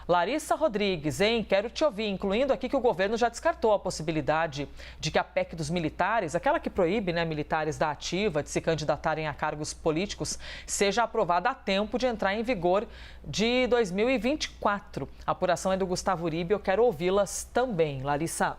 Larissa Rodrigues, quero te ouvir, incluindo aqui que o governo já descartou a possibilidade de que a PEC dos militares, aquela que proíbe, militares da ativa de se candidatarem a cargos políticos, seja aprovada a tempo de entrar em vigor de 2024. A apuração é do Gustavo Uribe, eu quero ouvi-las também. Larissa.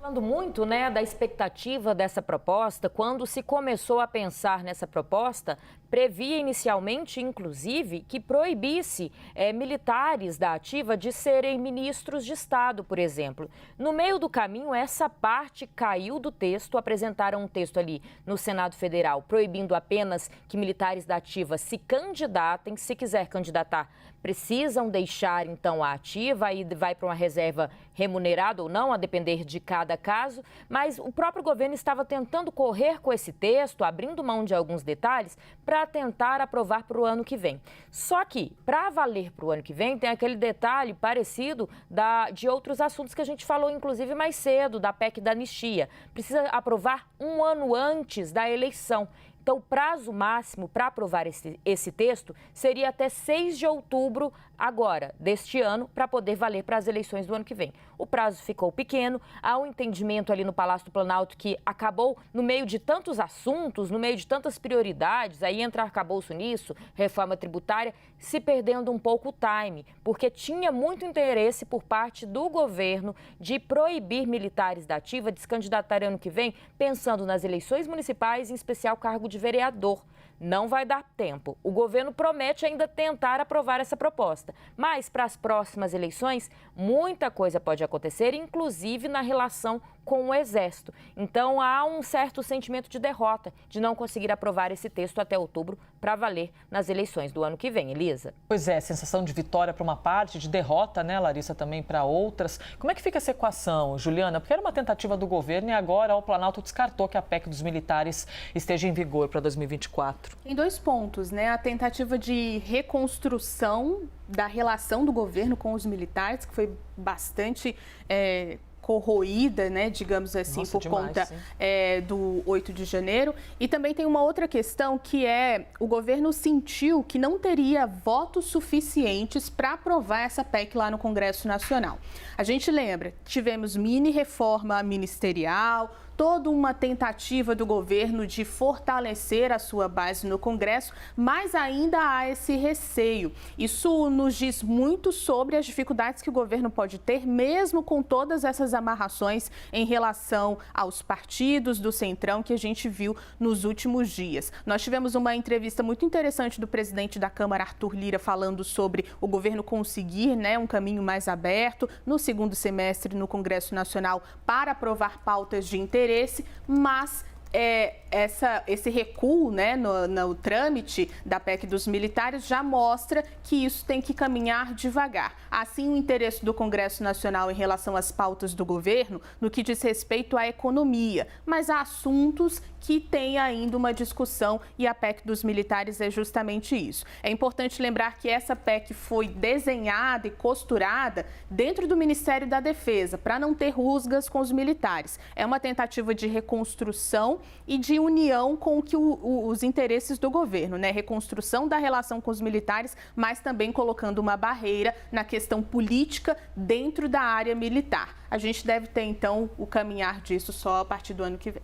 Falando muito, da expectativa dessa proposta, quando se começou a pensar nessa proposta, previa inicialmente, inclusive, que proibisse militares da ativa de serem ministros de Estado, por exemplo. No meio do caminho, essa parte caiu do texto, apresentaram um texto ali no Senado Federal, proibindo apenas que militares da ativa se candidatem, se quiser candidatar, precisam deixar, então, a ativa e vai para uma reserva remunerada ou não, a depender de cada caso, mas o próprio governo estava tentando correr com esse texto, abrindo mão de alguns detalhes, para tentar aprovar para o ano que vem. Só que, para valer para o ano que vem, tem aquele detalhe parecido de outros assuntos que a gente falou, inclusive, mais cedo, da PEC da anistia. Precisa aprovar um ano antes da eleição. Então, o prazo máximo para aprovar esse texto seria até 6 de outubro agora, deste ano, para poder valer para as eleições do ano que vem. O prazo ficou pequeno, há um entendimento ali no Palácio do Planalto que acabou, no meio de tantos assuntos, no meio de tantas prioridades, aí entra arcabouço nisso, reforma tributária, se perdendo um pouco o time, porque tinha muito interesse por parte do governo de proibir militares da ativa de se candidatarem ano que vem, pensando nas eleições municipais, em especial cargo de vereador. Não vai dar tempo. O governo promete ainda tentar aprovar essa proposta. Mas, para as próximas eleições, muita coisa pode acontecer, inclusive na relação com o Exército. Então, há um certo sentimento de derrota, de não conseguir aprovar esse texto até outubro para valer nas eleições do ano que vem. Elisa? Pois é, sensação de vitória para uma parte, de derrota, Larissa, também para outras. Como é que fica essa equação, Juliana? Porque era uma tentativa do governo e agora o Planalto descartou que a PEC dos militares esteja em vigor para 2024. Tem 2 pontos, A tentativa de reconstrução da relação do governo com os militares, que foi bastante corroída, digamos assim, Nossa, por demais, conta do 8 de janeiro. E também tem uma outra questão que o governo sentiu que não teria votos suficientes para aprovar essa PEC lá no Congresso Nacional. A gente lembra, tivemos mini reforma ministerial, toda uma tentativa do governo de fortalecer a sua base no Congresso, mas ainda há esse receio. Isso nos diz muito sobre as dificuldades que o governo pode ter, mesmo com todas essas amarrações em relação aos partidos do Centrão que a gente viu nos últimos dias. Nós tivemos uma entrevista muito interessante do presidente da Câmara, Arthur Lira, falando sobre o governo conseguir um caminho mais aberto no segundo semestre no Congresso Nacional para aprovar pautas de interesse, mas esse recuo no trâmite da PEC dos militares já mostra que isso tem que caminhar devagar. Assim, o interesse do Congresso Nacional em relação às pautas do governo no que diz respeito à economia, mas há assuntos que têm ainda uma discussão e a PEC dos militares é justamente isso. É importante lembrar que essa PEC foi desenhada e costurada dentro do Ministério da Defesa para não ter rusgas com os militares. É uma tentativa de reconstrução e de união com os interesses do governo, reconstrução da relação com os militares, mas também colocando uma barreira na questão política dentro da área militar. A gente deve ter, então, o caminhar disso só a partir do ano que vem.